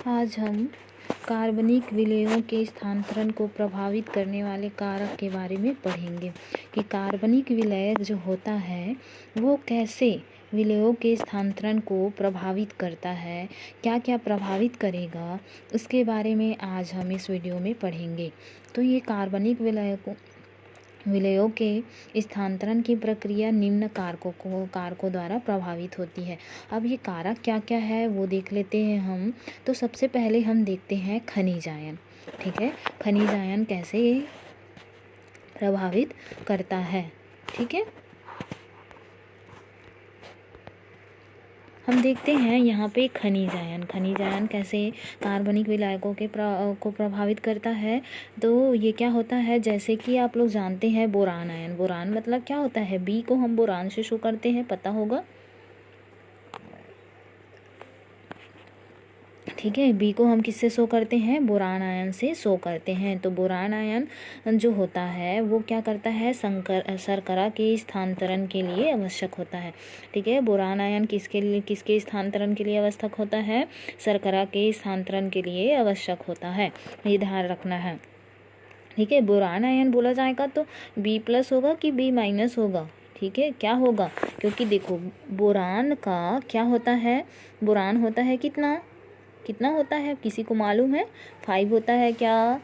आज हम कार्बनिक विलयन के स्थानांतरण को प्रभावित करने वाले कारक के बारे में पढ़ेंगे कि कार्बनिक विलयन जो होता है वो कैसे विलयों के स्थानांतरण को प्रभावित करता है, क्या क्या प्रभावित करेगा, उसके बारे में आज हम इस वीडियो में पढ़ेंगे। तो ये कार्बनिक विलयों के स्थानांतरण की प्रक्रिया निम्न कारकों द्वारा प्रभावित होती है। अब ये कारक क्या क्या है वो देख लेते हैं हम। तो सबसे पहले हम देखते हैं खनिज आयन। ठीक है, खनिज आयन कैसे प्रभावित करता है। ठीक है, हम देखते हैं यहाँ पे खनिज आयन कैसे कार्बनिक विलायकों को प्रभावित करता है। तो ये क्या होता है, जैसे कि आप लोग जानते हैं बोरान आयन। बोरान मतलब क्या होता है, बी को हम बोरान से शो करते हैं, पता होगा। ठीक है, बी को हम किससे शो करते हैं, बोरान आयन से शो करते हैं। तो बोरान आयन जो होता है वो क्या करता है, शर्करा के स्थानांतरण के लिए आवश्यक होता है। ठीक है, बोरान आयन किसके स्थानांतरण के लिए आवश्यक होता है, शर्करा के स्थानांतरण के लिए आवश्यक होता है, ये ध्यान रखना है। ठीक है, बोरान आयन बोला जाएगा तो B+ होगा कि B- होगा। ठीक है, क्या होगा, क्योंकि देखो बोरान का क्या होता है, बोरान होता है कितना होता है, किसी को मालूम है, 5 होता है क्या,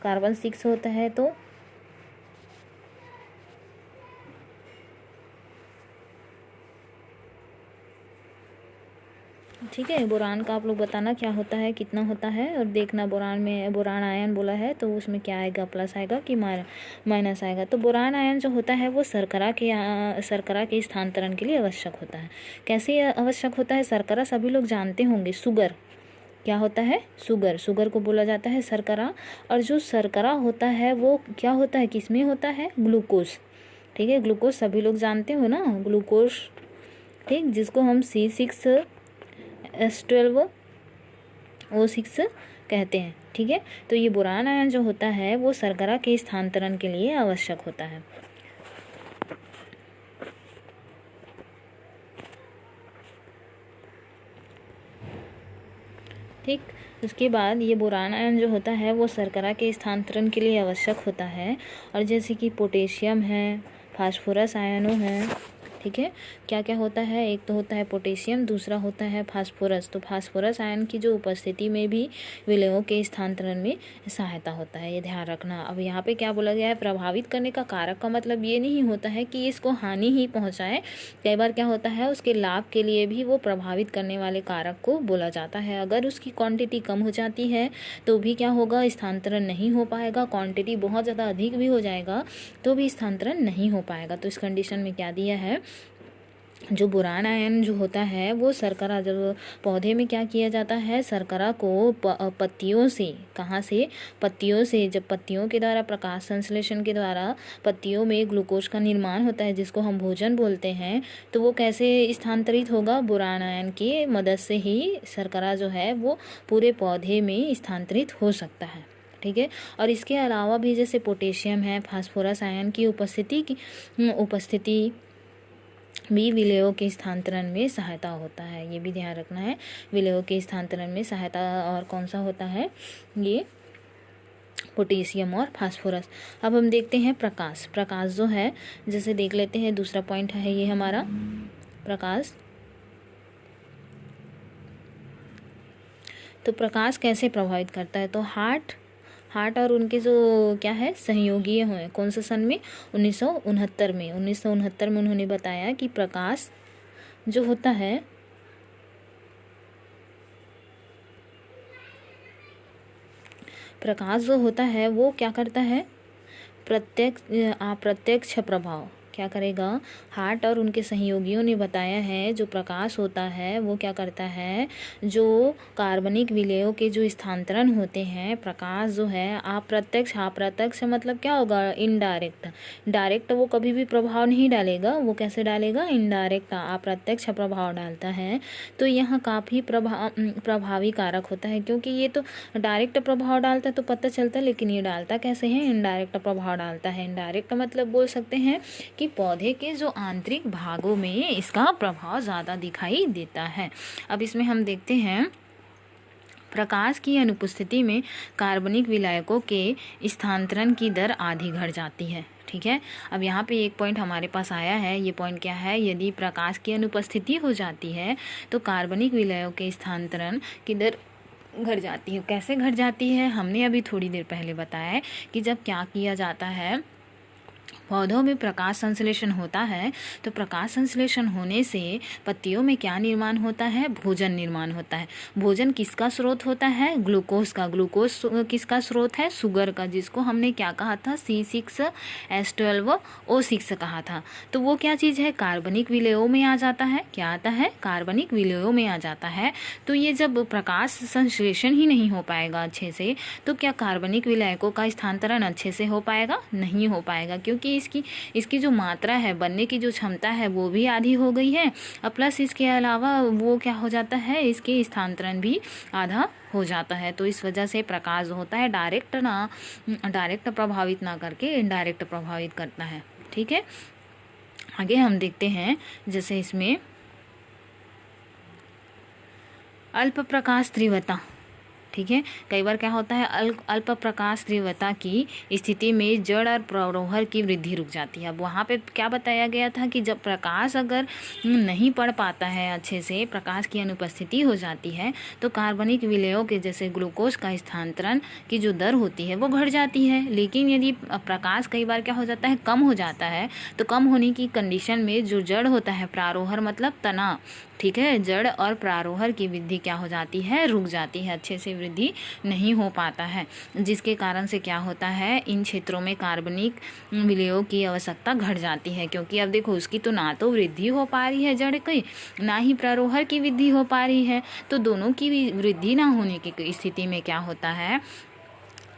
कार्बन 6 होता है। तो ठीक है, बोरान का आप लोग बताना क्या होता है, कितना होता है, और देखना बोरान में बोरान आयन बोला है तो उसमें क्या आएगा, प्लस आएगा कि माइनस आएगा। तो बोरान आयन जो होता है वो शर्करा के स्थानांतरण के लिए आवश्यक होता है। कैसे आवश्यक होता है, शर्करा सभी लोग जानते होंगे, शुगर क्या होता है, शुगर को बोला जाता है शर्करा। और जो शर्करा होता है वो क्या होता है, किसमें होता है, ग्लूकोज। ठीक है, ग्लूकोज सभी लोग जानते हो ना, ग्लूकोज। ठीक, जिसको हम C6H12O6 कहते हैं। ठीक है, तो ये बोरान आयन जो होता है वो शर्करा के स्थानांतरण के लिए आवश्यक होता है। ठीक, उसके बाद ये बोरान आयन जो होता है वो शर्करा के स्थानांतरण के लिए आवश्यक होता है। और जैसे कि पोटेशियम है, फास्फोरस आयनों हैं। ठीक है, क्या क्या होता है, एक तो होता है पोटेशियम, दूसरा होता है फास्फोरस। तो फास्फोरस आयन की जो उपस्थिति में भी विलयों के स्थानांतरण में सहायता होता है, ये ध्यान रखना। अब यहाँ पे क्या बोला गया है, प्रभावित करने का कारक का मतलब ये नहीं होता है कि इसको हानि ही पहुँचाए। कई बार क्या होता है, उसके लाभ के लिए भी वो प्रभावित करने वाले कारक को बोला जाता है। अगर उसकी क्वांटिटी कम हो जाती है तो भी क्या होगा, स्थानांतरण नहीं हो पाएगा। क्वांटिटी बहुत ज़्यादा अधिक भी हो जाएगा तो भी स्थानांतरण नहीं हो पाएगा। तो इस कंडीशन में क्या दिया है, जो बोरान आयन जो होता है वो शर्करा, जब पौधे में क्या किया जाता है, शर्करा को पत्तियों से, कहाँ से, पत्तियों से, जब पत्तियों के द्वारा प्रकाश संश्लेषण के द्वारा पत्तियों में ग्लूकोज का निर्माण होता है जिसको हम भोजन बोलते हैं, तो वो कैसे स्थानांतरित होगा, बोरान आयन की मदद से ही शर्करा जो है वो पूरे पौधे में स्थानांतरित हो सकता है। ठीक है, और इसके अलावा भी जैसे पोटेशियम है, फास्फोरस आयन की उपस्थिति भी विलयों के स्थानांतरण में सहायता होता है, ये भी ध्यान रखना है। विलयों के स्थानांतरण में सहायता और कौन सा होता है, ये पोटेशियम और फास्फोरस। अब हम देखते हैं प्रकाश जो है, जैसे देख लेते हैं, दूसरा पॉइंट है ये हमारा प्रकाश। तो प्रकाश कैसे प्रभावित करता है, तो हार्ट और उनके जो क्या है सहयोगी हुए, कौन से सन में, 1969 में। 1969 में उन्होंने बताया कि प्रकाश जो होता है, वो क्या करता है, अप्रत्यक्ष प्रभाव क्या करेगा, हार्ट और उनके सहयोगियों ने बताया है जो प्रकाश होता है वो क्या करता है, जो कार्बनिक विलयों के जो स्थानांतरण होते हैं, प्रकाश जो है अप्रत्यक्ष मतलब क्या होगा, इनडायरेक्ट। डायरेक्ट वो कभी भी प्रभाव नहीं डालेगा, वो कैसे डालेगा, इनडायरेक्ट अप्रत्यक्ष प्रभाव डालता है। तो यहाँ काफ़ी प्रभावी कारक होता है, क्योंकि ये तो डायरेक्ट प्रभाव डालता है तो पता चलता है, लेकिन ये डालता कैसे है, इनडायरेक्ट प्रभाव डालता है। इनडायरेक्ट मतलब बोल सकते हैं कि पौधे के जो आंतरिक भागों में इसका प्रभाव ज़्यादा दिखाई देता है। अब इसमें हम देखते हैं प्रकाश की अनुपस्थिति में कार्बनिक विलायकों के स्थानांतरण की दर आधी घट जाती है। ठीक है, अब यहाँ पे एक पॉइंट हमारे पास आया है। ये पॉइंट क्या है? यदि प्रकाश की अनुपस्थिति हो जाती है तो कार्बनिक विलायकों के स्थानांतरण की दर घट जाती है। कैसे घट जाती है? हमने अभी थोड़ी देर पहले बताया है कि जब क्या किया जाता है, पौधों में प्रकाश संश्लेषण होता है तो प्रकाश संश्लेषण होने से पत्तियों में क्या निर्माण होता है? भोजन निर्माण होता है। भोजन किसका स्रोत होता है? ग्लूकोज का। ग्लूकोज किसका स्रोत है? शुगर का, जिसको हमने क्या कहा था? C6H12O6 कहा था। तो वो क्या चीज़ है? कार्बनिक विलयों में आ जाता है। क्या आता है? कार्बनिक विलयों में आ जाता है। तो ये जब प्रकाश संश्लेषण ही नहीं हो पाएगा अच्छे से, तो क्या कार्बनिक विलायकों का स्थानांतरण अच्छे से हो पाएगा? नहीं हो पाएगा, क्योंकि इसकी जो मात्रा है, बनने की जो क्षमता है, वो भी आधी हो गई है। और प्लस इसके अलावा वो क्या हो जाता है? इसके स्थानांतरण भी आधा हो जाता है। तो इस वजह से प्रकाश जो होता है डायरेक्ट प्रभावित ना करके इनडायरेक्ट प्रभावित करता है। ठीक है, आगे हम देखते हैं। जैसे इसमें अल्प प्रकाश तीव्रता। ठीक है, कई बार क्या होता है? अल्प प्रकाश तीव्रता की स्थिति में जड़ और प्ररोहर की वृद्धि रुक जाती है। अब वहाँ पे क्या बताया गया था कि जब प्रकाश अगर नहीं पड़ पाता है अच्छे से, प्रकाश की अनुपस्थिति हो जाती है, तो कार्बनिक विलयों के जैसे ग्लूकोज का स्थानांतरण की जो दर होती है वो घट जाती है। लेकिन यदि प्रकाश कई बार क्या हो जाता है? कम हो जाता है, तो कम होने की कंडीशन में जो जड़ होता है, प्रारोहर मतलब तना, ठीक है, जड़ और प्रारोहर की वृद्धि क्या हो जाती है? रुक जाती है, अच्छे से वृद्धि नहीं हो पाता है, जिसके कारण से क्या होता है? इन क्षेत्रों में कार्बनिक विलयों की आवश्यकता घट जाती है। क्योंकि अब देखो, उसकी तो ना तो वृद्धि हो पा रही है जड़ की, ना ही प्रारोहर की वृद्धि हो पा रही है। तो दोनों की वृद्धि ना होने की स्थिति में क्या होता है?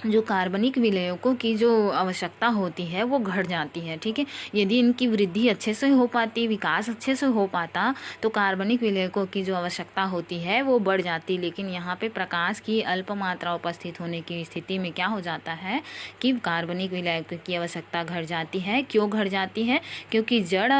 जो कार्बनिक विलयकों की जो आवश्यकता होती है वो घट जाती है। ठीक है, यदि इनकी वृद्धि अच्छे से हो पाती, विकास अच्छे से हो पाता, तो कार्बनिक विलयकों की जो आवश्यकता होती है वो बढ़ जाती। लेकिन यहाँ पे प्रकाश की अल्प मात्रा उपस्थित होने की स्थिति में क्या हो जाता है कि कार्बनिक विलयकों की आवश्यकता घट जाती है। क्यों घट जाती है? क्योंकि जड़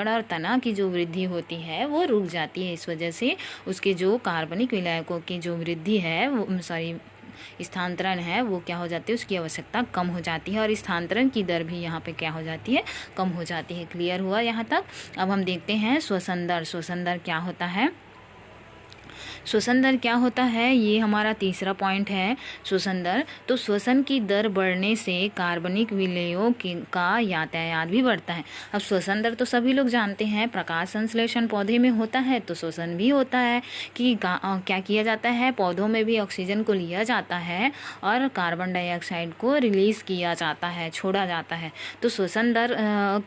और तना की जो वृद्धि होती है वो रुक जाती है। इस वजह से उसके जो कार्बनिक विलयकों की जो वृद्धि है, वो स्थानांतरण है, वो क्या हो जाती है? उसकी आवश्यकता कम हो जाती है और स्थानांतरण की दर भी यहाँ पे क्या हो जाती है? कम हो जाती है। क्लियर हुआ यहाँ तक? अब हम देखते हैं श्वसन दर। श्वसन दर क्या होता है? श्वसन दर क्या होता है? ये हमारा तीसरा पॉइंट है, श्वसन दर। तो श्वसन की दर बढ़ने से कार्बनिक विलयों का यातायात भी बढ़ता है। अब श्वसन दर तो सभी लोग जानते हैं, प्रकाश संश्लेषण पौधे में होता है तो श्वसन भी होता है कि क्या किया जाता है? पौधों में भी ऑक्सीजन को लिया जाता है और कार्बन डाइऑक्साइड को रिलीज किया जाता है, छोड़ा जाता है। तो श्वसन दर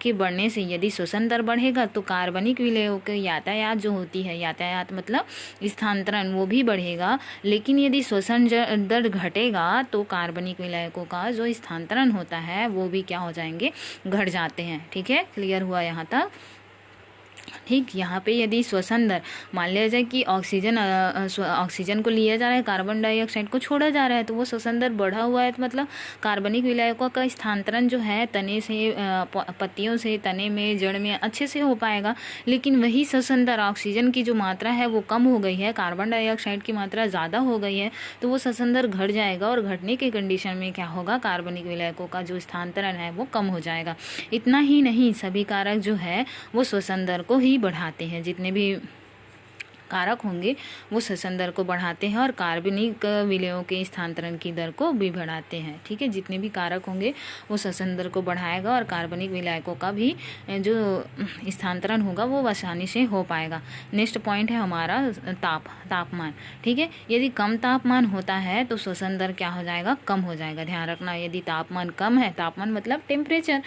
के बढ़ने से, यदि श्वसन दर बढ़ेगा तो कार्बनिक विलयों के यातायात जो होती है, यातायात मतलब स्थानांतरण, वो भी बढ़ेगा। लेकिन यदि श्वसन दर घटेगा तो कार्बनिक विलयकों का जो स्थानांतरण होता है वो भी क्या हो जाएंगे? घट जाते हैं। ठीक है, क्लियर हुआ यहाँ तक? ठीक, यहाँ पे यदि श्वसन दर, मान लिया जाए कि ऑक्सीजन को लिया जा रहा है, कार्बन डाइऑक्साइड को छोड़ा जा रहा है, तो वो श्वसन दर बढ़ा हुआ है, तो मतलब कार्बनिक विलयकों का स्थानांतरण जो है तने से, पत्तियों से तने में, जड़ में अच्छे से हो पाएगा। लेकिन वही श्वसन दर, ऑक्सीजन की जो मात्रा है वो कम हो गई है, कार्बन डाइऑक्साइड की मात्रा ज़्यादा हो गई है, तो वो श्वसन दर घट जाएगा और घटने के कंडीशन में क्या होगा? कार्बनिक विलयकों का जो स्थानांतरण है वो कम हो जाएगा। इतना ही नहीं, सभी कारक जो है वो श्वसन दर को ही बढ़ाते हैं। जितने भी कारक होंगे वो श्वसन दर को बढ़ाते हैं और कार्बनिक विलयों के स्थानांतरण की दर को भी बढ़ाते हैं। ठीक है, जितने भी कारक होंगे वो श्वसन दर को बढ़ाएगा और कार्बनिक विलयकों का भी जो स्थानांतरण होगा वो आसानी से हो पाएगा। नेक्स्ट पॉइंट है हमारा तापमान। ठीक है, यदि कम तापमान होता है तो श्वसन दर क्या हो जाएगा? कम हो जाएगा। ध्यान रखना, यदि तापमान कम है, तापमान मतलब टेम्परेचर,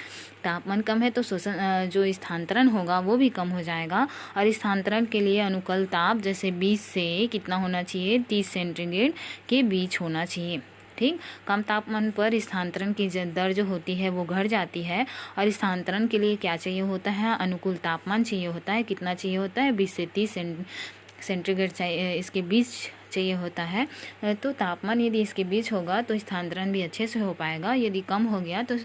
तापमान कम है तो श्वसन जो स्थानांतरण होगा वो भी कम हो जाएगा। और स्थानांतरण के लिए अनुकूल ताप जैसे 20 से कितना होना चाहिए? 30 सेंटीग्रेड के बीच होना चाहिए। ठीक, कम तापमान पर स्थानांतरण की दर जो होती है वो घट जाती है। और स्थानांतरण के लिए क्या चाहिए होता है? अनुकूल तापमान चाहिए होता है। कितना चाहिए होता है? 20 से 30 सेंटीग्रेड चाहिए, इसके बीच चाहिए होता है। तो तापमान यदि इसके बीच होगा तो स्थानांतरण भी अच्छे से हो पाएगा। यदि कम हो गया तो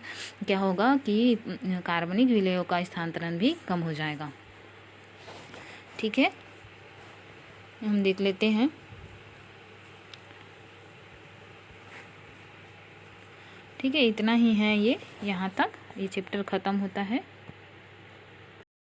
क्या होगा कि कार्बनिक विलयों का स्थानांतरण भी कम हो जाएगा। ठीक है, हम देख लेते हैं ठीक है, इतना ही है ये, यहाँ तक ये चैप्टर ख़त्म होता है।